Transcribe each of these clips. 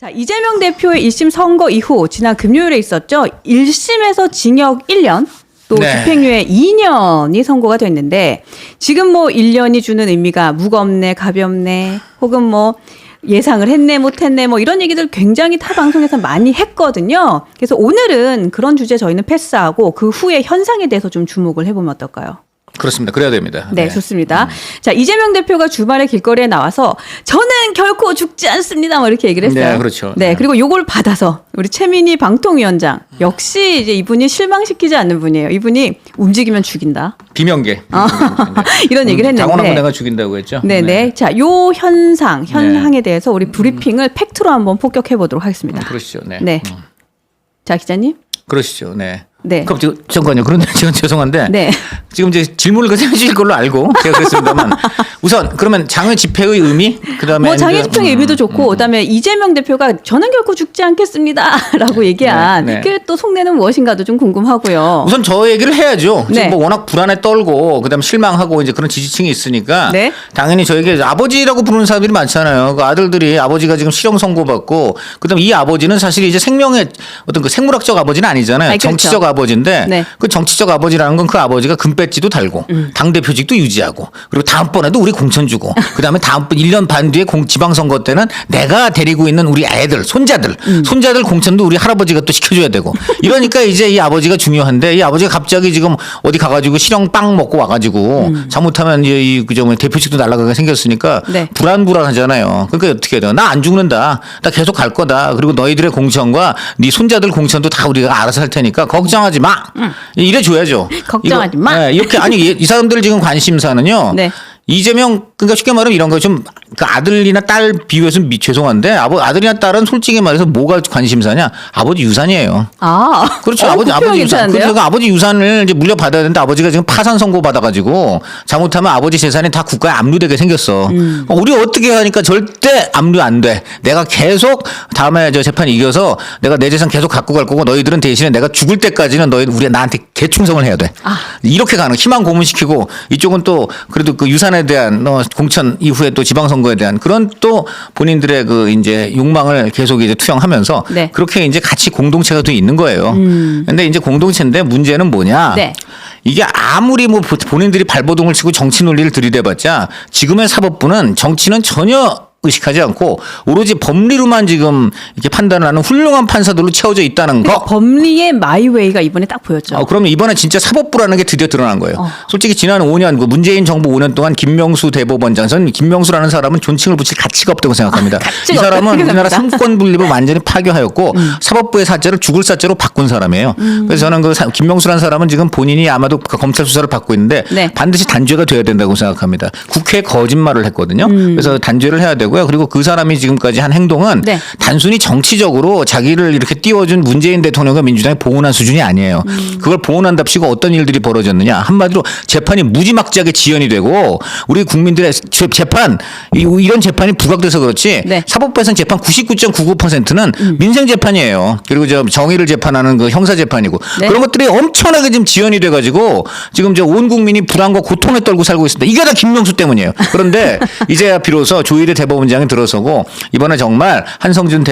자, 이재명 대표의 1심 선거 이후 지난 금요일에 있었죠. 1심에서 징역 1년, 또 네. 집행유예 2년이 선고가 됐는데 지금 뭐 1년이 주는 의미가 무겁네, 가볍네, 혹은 뭐 예상을 했네, 못했네, 뭐 이런 얘기들 굉장히 타 방송에서 많이 했거든요. 그래서 오늘은 그런 주제 저희는 패스하고 그 후의 현상에 대해서 좀 주목을 해보면 어떨까요? 그렇습니다. 그래야 됩니다. 네, 좋습니다. 자, 이재명 대표가 주말에 길거리에 나와서 저는 결코 죽지 않습니다. 뭐 이렇게 얘기를 했어요. 네, 그렇죠. 네, 그리고 요걸 받아서 우리 최민희 방통위원장 역시 이제 이분이 실망시키지 않는 분이에요. 이분이 움직이면 죽인다. 비명계. 이런 얘기를 했는데. 당원하고 내가 죽인다고 했죠. 네네. 자, 요 현상에 대해서 우리 브리핑을 팩트로 한번 폭격해 보도록 하겠습니다. 그러시죠. 네. 네. 자, 기자님. 그러시죠. 네. 네. 그럼 잠깐요. 그런데 제가 죄송한데 네. 지금 이제 질문을 해주실 걸로 알고 제가 그랬습니다만 우선 그러면 장외 집회의 의미 그다음에 뭐 장애 이제 집행의 의미도 좋고 그다음에 이재명 대표가 저는 결코 죽지 않겠습니다라고 얘기한 네. 그 또 속내는 무엇인가도 좀 궁금하고요. 우선 저 얘기를 해야죠. 네. 지금 뭐 워낙 불안에 떨고 그다음에 실망하고 이제 그런 지지층이 있으니까 네. 당연히 저에게 아버지라고 부르는 사람들이 많잖아요. 그 아들들이 아버지가 지금 실형 선고받고 그다음에 이 아버지는 사실 이제 생명의 어떤 그 생물학적 아버지는 아니잖아요. 아니, 그렇죠. 정치적 아버지인데 네. 그 정치적 아버지라는 건 그 아버지가 금배지도 달고 당대표직도 유지하고 그리고 다음번에도 우리 공천 주고 그다음에 다음번 1년 반 뒤에 지방선거 때는 내가 데리고 있는 우리 애들 손자들 공천도 우리 할아버지가 또 시켜줘야 되고 이러니까 이제 이 아버지가 중요한데 이 아버지가 갑자기 지금 어디 가가지고 실형 빵 먹고 와가지고 잘못하면 이제 이 그저 뭐 대표직도 날아가게 생겼으니까 네. 불안하잖아요. 그러니까 어떻게 해야 돼요? 나 안 죽는다. 나 계속 갈 거다. 그리고 너희들의 공천과 네 손자들 공천도 다 우리가 알아서 할 테니까 걱정하지 마. 이래 줘야죠. 걱정하지 마. 네, 이렇게 아니 이 사람들 지금 관심사는요. 네. 이재명 그러니까 쉽게 말하면 이런 거 좀 그 아들이나 딸 비유해서 죄송한데 아들이나 딸은 솔직히 말해서 뭐가 관심사냐? 아버지 유산이에요. 아, 그렇죠. 그 아버지 유산. 괜찮은데요? 그래서 아버지 유산을 이제 물려받아야 되는데 아버지가 지금 파산 선고 받아가지고 잘못하면 아버지 재산이 다 국가에 압류되게 생겼어. 우리 어떻게 하니까 절대 압류 안 돼. 내가 계속 다음에 저 재판 이겨서 내가 내 재산 계속 갖고 갈 거고 너희들은 대신에 내가 죽을 때까지는 우리 나한테 개충성을 해야 돼. 이렇게 가는 희망 고문시키고 이쪽은 또 그래도 그 유산에 대한 공천 이후에 또 지방선거에 대한 그런 또 본인들의 그 이제 욕망을 계속 이제 투영하면서 네. 그렇게 이제 같이 공동체가 돼 있는 거예요. 근데 이제 공동체인데 문제는 뭐냐? 네. 이게 아무리 뭐 본인들이 발버둥을 치고 정치 논리를 들이대봤자 지금의 사법부는 정치는 전혀 의식하지 않고 오로지 법리로만 지금 이렇게 판단을 하는 훌륭한 판사들로 채워져 있다는 거. 그러니까 법리의 마이웨이가 이번에 딱 보였죠. 그러면 이번에 진짜 사법부라는 게 드디어 드러난 거예요. 솔직히 지난 5년 그 문재인 정부 5년 동안 김명수 대법원장 저는 김명수라는 사람은 존칭을 붙일 가치가 없다고 생각합니다. 이 사람은 우리나라 삼권 분립을 완전히 파괴하였고 사법부의 사자를 죽을 사자로 바꾼 사람이에요. 그래서 저는 그 김명수라는 사람은 지금 본인이 아마도 검찰 수사를 받고 있는데 네. 반드시 단죄가 돼야 된다고 생각합니다. 국회에 거짓말을 했거든요. 그래서 단죄를 해야 되고요. 그리고 그 사람이 지금까지 한 행동은 네. 단순히 정치적으로 자기를 이렇게 띄워준 문재인 대통령과 민주당이 보훈한 수준이 아니에요. 그걸 보훈한답시고 어떤 일들이 벌어졌느냐. 한마디로 재판이 무지막지하게 지연이 되고 우리 국민들의 재판 이런 재판이 부각돼서 그렇지 네. 사법부에서는 재판 99.99%는 민생 재판이에요. 그리고 저 정의를 재판하는 그 형사 재판이고 네. 그런 것들이 엄청나게 지금 지연이 돼가지고 지금 저 온 국민이 불안과 고통에 떨고 살고 있습니다. 이게 다 김명수 때문이에요. 그런데 이제야 비로소 조일의 대법원장이 들어서고 이번에 정말 한성준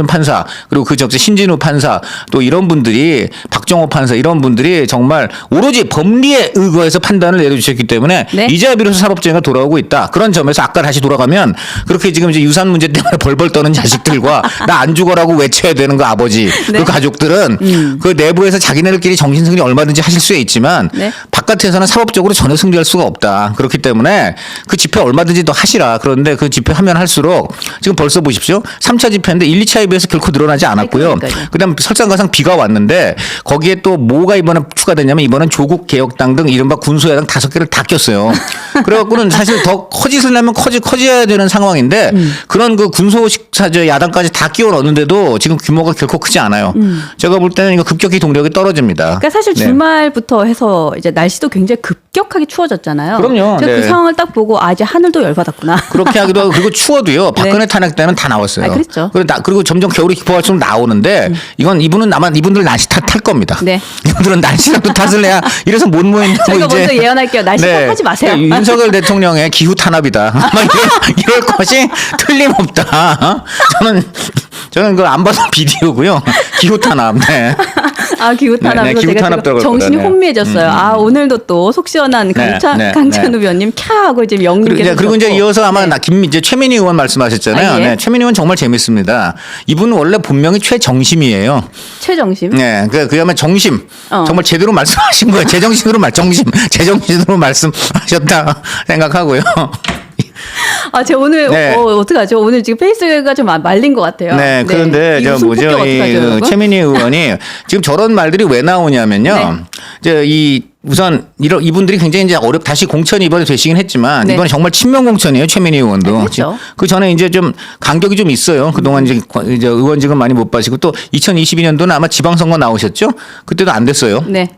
판사 그리고 그 적재 신진우 판사 또 이런 분들이 박정호 판사 이런 분들이 정말 오로지 법리에 의거해서 판단을 내려주셨기 때문에 네. 이제야 비로소 사법정의가 돌아오고 있다. 그런 점에서 아까 다시 돌아가면 그렇게 지금 이제 유산 문제 때문에 벌벌 떠는 자식들과 나 안 죽어라고 외쳐야 되는 그 아버지 네. 그 가족들은 그 내부에서 자기네들끼리 정신승리 얼마든지 하실 수 있지만 네. 바깥에서는 사법적으로 전혀 승리할 수가 없다. 그렇기 때문에 그 집회 얼마든지 더 하시라. 그런데 그 집회 하면 할수록 지금 벌써 보십시오. 3차 집회인데 1, 2차에 비해서 결코 늘어나지 않았고요. 그다음 설상가상 비가 왔는데 거기에 또 뭐가 이번에 추가됐냐면 이번엔 조국 개혁당 등 이른바 군소야당 5개를 다 꼈어요. 그래갖고는 사실 더 커짓을 내면 커져야 되는 상황인데 그런 그 군소식 야당까지 다 끼워 넣는데도 지금 규모가 결코 크지 않아요. 제가 볼 때는 이거 급격히 동력이 떨어집니다. 그러니까 사실 네. 주말부터 해서 이제 날씨도 굉장히 급격하게 추워졌잖아요. 그럼요. 제가 네. 그 상황을 딱 보고 이제 하늘도 열받았구나. 그렇게 하기도 하고 그리고 추워도요. 박근혜 네. 탄핵 때는 다 나왔어요. 그랬죠. 그리고 점점 겨울이 깊어갈수록 나오는데 이분은 아마 이분들 날씨 탈 겁니다. 네. 이분들은 날씨라도 탓을 해야 이래서 못 모인다고 저희가 이제 먼저 예언할게요. 날씨 탓하지 마세요. 네, 윤석열 대통령의 기후 탄압이다. 아마 이럴 것이 틀림없다. 저는 저는 그걸 안 봐서 비디오고요. 기후탄압. 네. 아, 기후탄압에서 네, 네, 제가 기후탄압 지금 들어갈 정신이 거다. 네. 혼미해졌어요. 아, 오늘도 또 속 시원한 강찬우 위원님 캬 하고 이제 영님께서 그리고 이제 이어서 아마 네. 이제 최민희 의원 말씀하셨잖아요. 아, 예. 네, 최민희 의원 정말 재밌습니다. 이분은 원래 본명이 최정심이에요. 최정심. 네, 그야말로 정심. 어. 정말 제대로 말씀하신 거예요. 제정신으로 제정신으로 말씀하셨다 생각하고요. 아, 제가 오늘 네. 어떡하죠? 오늘 지금 페이스가 좀 말린 것 같아요. 네, 그런데 이거 저 뭐죠? 승폭격 어떡하죠, 여러분? 최민희 의원이 지금 저런 말들이 왜 나오냐면요. 네. 이제 우선 이분들이 굉장히 이제 다시 공천이 이번에 되시긴 했지만 네. 이번에 정말 친명 공천이에요. 최민희 의원도. 네, 그렇죠. 그 전에 이제 좀 간격이 좀 있어요. 그동안 이제 의원직은 많이 못 받으시고 또 2022년도는 아마 지방선거 나오셨죠? 그때도 안 됐어요. 네.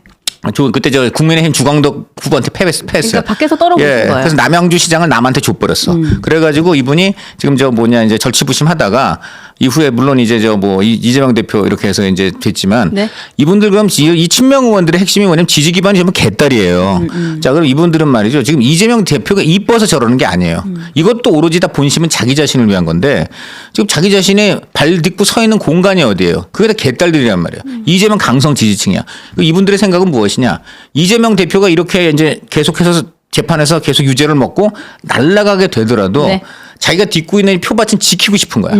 그때 저 국민의힘 주광덕 후보한테 패했어요. 그러니까 밖에서 떨어보신 거예요. 그래서 남양주 시장을 남한테 줘버렸어. 그래가지고 이분이 지금 이제 절치부심하다가 이후에 물론 이제 이재명 대표 이렇게 해서 이제 됐지만 네. 이분들 그럼 이 친명 의원들의 핵심이 뭐냐면 지지 기반이 전부 개딸이에요. 자, 그럼 이분들은 말이죠. 지금 이재명 대표가 이뻐서 저러는 게 아니에요. 이것도 오로지 다 본심은 자기 자신을 위한 건데 지금 자기 자신의 발 딛고 서 있는 공간이 어디예요? 그게 다 개딸들이란 말이에요. 이재명 강성 지지층이야. 이분들의 생각은 무엇이냐? 이재명 대표가 이렇게 이제 계속해서 재판에서 계속 유죄를 먹고 날아가게 되더라도 네. 자기가 딛고 있는 표밭은 지키고 싶은 거야.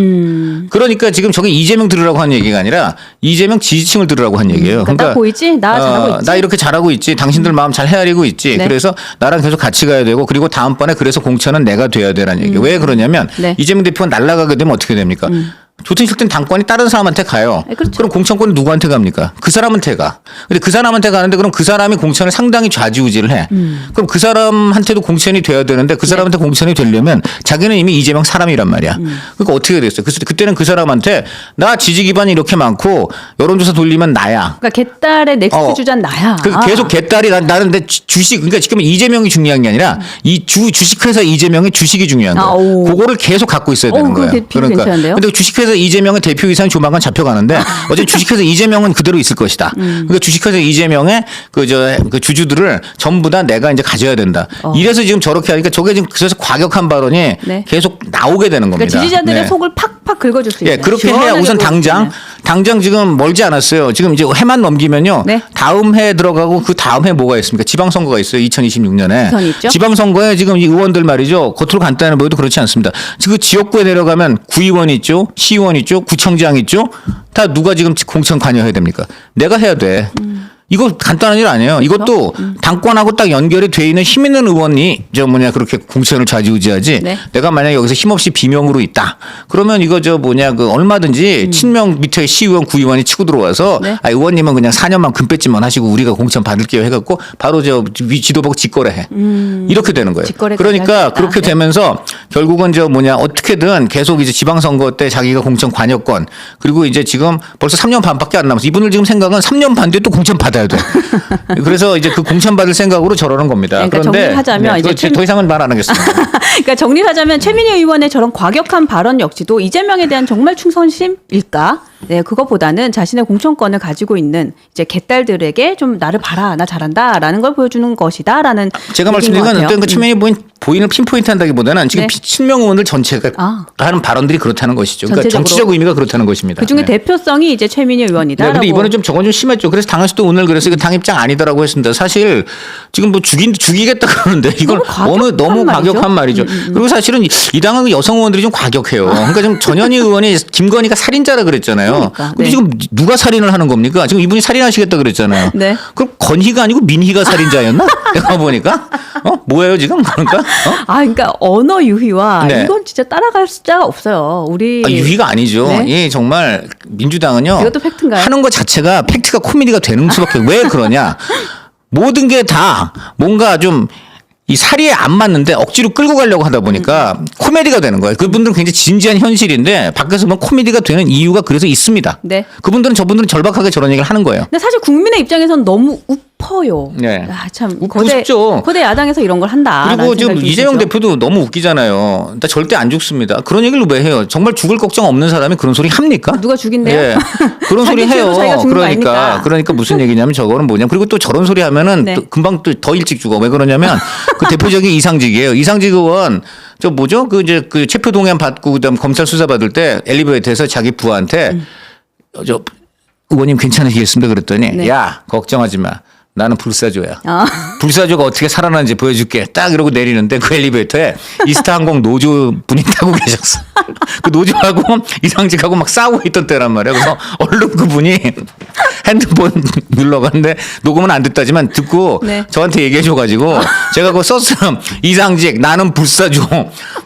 그러니까 지금 저게 이재명 들으라고 한 얘기가 아니라 이재명 지지층을 들으라고 한 얘기예요. 그러니까 나 보이지? 나 잘하고 있지? 나 이렇게 잘하고 있지. 당신들 마음 잘 헤아리고 있지. 네. 그래서 나랑 계속 같이 가야 되고 그리고 다음번에 그래서 공천은 내가 돼야 되라는 얘기예요. 왜 그러냐면 네. 이재명 대표가 날아가게 되면 어떻게 됩니까? 좋든 싫든 당권이 다른 사람한테 가요. 그렇죠. 그럼 공천권이 누구한테 갑니까? 그 사람한테 가. 근데 그 사람한테 가는데 그럼 그 사람이 공천을 상당히 좌지우지를 해. 그럼 그 사람한테도 공천이 돼야 되는데 그 사람한테 공천이 되려면 자기는 이미 이재명 사람이란 말이야. 그러니까 어떻게 됐어요? 그때는 그 사람한테 나 지지 기반이 이렇게 많고 여론조사 돌리면 나야. 그러니까 개딸의 넥스트 주자는 나야. 계속 개딸이 나는 내 주식 그러니까 지금 이재명이 중요한 게 아니라 이 주식회사 이재명의 주식이 중요한 거야. 그거를 계속 갖고 있어야 되는 거야. 그러니까. 근데 주식회사 이재명의 대표이사는 조만간 잡혀가는데 어제 주식회사 이재명은 그대로 있을 것이다. 그러니까 주식회사 이재명의 그 주주들을 전부 다 내가 이제 가져야 된다. 이래서 지금 저렇게 하니까 저게 지금 그래서 과격한 발언이 네. 계속 나오게 되는 겁니다. 그러니까 지지자들의 네. 속을 팍팍 긁어줄 수 있어요. 예, 그렇게 해야 우선 당장 지금 멀지 않았어요. 지금 이제 해만 넘기면요. 네. 다음 해 들어가고 그 다음 해 뭐가 있습니까? 지방선거가 있어요. 2026년에. 부산이 있죠? 지방선거에 지금 이 의원들 말이죠. 겉으로 간단해 보여도 그렇지 않습니다. 지금 지역구에 내려가면 구의원 있죠. 시의원 있죠. 구청장 있죠. 다 누가 지금 공천 관여해야 됩니까? 내가 해야 돼. 이거 간단한 일 아니에요. 이것도 당권하고 딱 연결이 돼 있는 힘 있는 의원이 그렇게 공천을 좌지우지하지. 네. 내가 만약에 여기서 힘없이 비명으로 있다. 그러면 이거 얼마든지 친명 밑에 시의원, 구의원이 치고 들어와서 네. 의원님은 그냥 4년만 금배지만 하시고 우리가 공천 받을게요 해갖고 바로 지도부가 직거래해. 이렇게 되는 거예요. 그러니까 그렇게 네. 되면서 결국은 어떻게든 계속 이제 지방선거 때 자기가 공천 관여권 그리고 이제 지금 벌써 3년 반밖에 안 남았어. 이분들 지금 생각은 3년 반 뒤에 또 공천 받아야 돼. 그래서 이제 그 공천 받을 생각으로 저러는 겁니다. 그러니까 그런데 정리하자면 이제 더 이상은 말 안 하겠습니다. 그러니까 정리하자면 최민희 의원의 저런 과격한 발언 역시도 이재명에 대한 정말 충성심일까? 네, 그거보다는 자신의 공천권을 가지고 있는 이제 개딸들에게 좀 나를 봐라, 나 잘한다라는 걸 보여주는 것이다라는. 제가 말씀드린 건 어떤 그 최민희 보인을 핀포인트 한다기보다는 지금 네. 친명 의원들 전체가 하는 발언들이 그렇다는 것이죠. 그러니까 전체적으로. 정치적 의미가 그렇다는 것입니다. 그 중에 네. 대표성이 이제 최민희 의원이다. 네, 근데 이번에 저건 좀 심했죠. 그래서 당에서도 오늘 그래서 당 입장 아니다라고 했습니다. 사실 지금 죽이겠다 그러는데 이건 너무 과격한 말이죠. 그리고 사실은 이 당은 여성 의원들이 좀 과격해요. 그러니까 지금 전현희 의원이 김건희가 살인자라 그랬잖아요. 그러니까, 근데 네. 지금 누가 살인을 하는 겁니까? 지금 이분이 살인하시겠다 그랬잖아요. 네. 그럼 건희가 아니고 민희가 살인자였나? 내가 보니까 뭐예요 지금 그러니까? 그러니까 언어 유희와 네. 이건 진짜 따라갈 수자가 없어요. 우리 유희가 아니죠. 네. 예, 정말 민주당은요. 이것도 팩트인가요? 하는 것 자체가 팩트가 코미디가 되는 수밖에. 왜 그러냐? 모든 게 다 뭔가 좀 이 사리에 안 맞는데 억지로 끌고 가려고 하다 보니까 코미디가 되는 거예요. 그분들은 굉장히 진지한 현실인데 밖에서 보면 코미디가 되는 이유가 그래서 있습니다. 네. 저분들은 절박하게 저런 얘기를 하는 거예요. 근데 사실 국민의 입장에서는 너무 싶어요. 네. 아, 참 웃고 싶죠. 거대 야당에서 이런 걸 한다. 그리고 지금 이재명 대표도 너무 웃기잖아요. 나 절대 안 죽습니다. 그런 얘기를 왜 해요? 정말 죽을 걱정 없는 사람이 그런 소리 합니까? 누가 죽인대요? 예. 그런 소리 자기 죄로 해요. 자기가 죽는 거 아닙니까? 그러니까 무슨 얘기냐면 저거는 뭐냐. 그리고 또 저런 소리 하면은 네. 또 금방 또 더 일찍 죽어. 왜 그러냐면 그 대표적인 이상직이에요. 이상직 의원 저 뭐죠? 그 이제 그 체포 동의안 받고 그다음 검찰 수사 받을 때 엘리베이터에서 자기 부하한테 저 의원님 괜찮으시겠습니까? 그랬더니 네. 야 걱정하지 마. 나는 불사조야. 아. 불사조가 어떻게 살아나는지 보여줄게. 딱 이러고 내리는데 그 엘리베이터에 이스타항공 노조 분이 타고 계셨어. 그 노조하고 이상직하고 막 싸우고 있던 때란 말이야. 그래서 얼른 그분이 핸드폰 눌러갔는데 녹음은 안 됐다지만 듣고 네. 저한테 얘기해줘가지고 제가 그거 썼어요. 이상직 나는 불사조.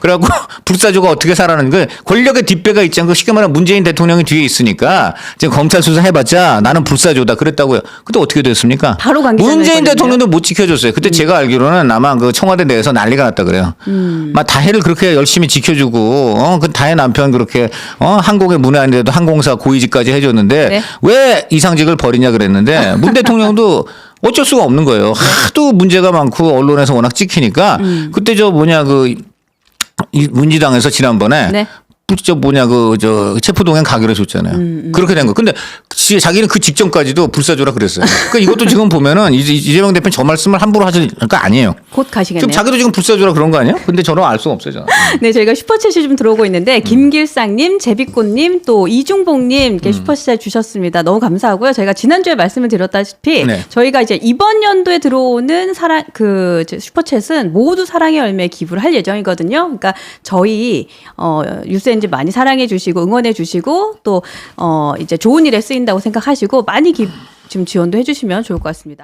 그래갖고 불사조가 어떻게 살아나는 거 권력의 뒷배가 있지 않고 쉽게 말하면 문재인 대통령이 뒤에 있으니까 지금 검찰 수사 해봤자 나는 불사조다 그랬다고요. 그때 어떻게 됐습니까? 바로 관계자가 문재인 있거든요. 대통령도 못 지켜줬어요. 그때 제가 알기로는 아마 그 청와대 내에서 난리가 났다 그래요. 막 다혜를 그렇게 열심히 지켜주고 그 다혜 남편 그렇게 항공의 문외한데도 항공사 고위직까지 해줬는데 네. 왜 이상직을 버리냐 그랬는데 문 대통령도 어쩔 수가 없는 거예요. 하도 문제가 많고 언론에서 워낙 찍히니까 그때 저 뭐냐 그 민주당에서 지난번에 네. 저 뭐냐 저 체포동행 가기로 해줬잖아요. 그렇게 된 거. 근데 자기는 그 직전까지도 불사조라 그랬어요. 그러니까 이것도 지금 보면은 이재명 대표는 저 말씀을 함부로 하실 거 아니에요. 곧 지금 가시겠네요. 자기도 지금 불사조라 그런 거 아니에요? 근데 저는 알 수가 없어요. 저는. 네, 저희가 슈퍼챗이 좀 들어오고 있는데 김길상님, 제비꽃님, 또 이중복님께 슈퍼챗 주셨습니다. 너무 감사하고요. 저희가 지난주에 말씀을 드렸다시피 네. 저희가 이제 이번 연도에 들어오는 슈퍼챗은 모두 사랑의 열매에 기부를 할 예정이거든요. 그러니까 저희 뉴스엔지 많이 사랑해 주시고 응원해 주시고 또 이제 좋은 일에 쓰인다고 생각하시고 많이 지금 지원도 해주시면 좋을 것 같습니다.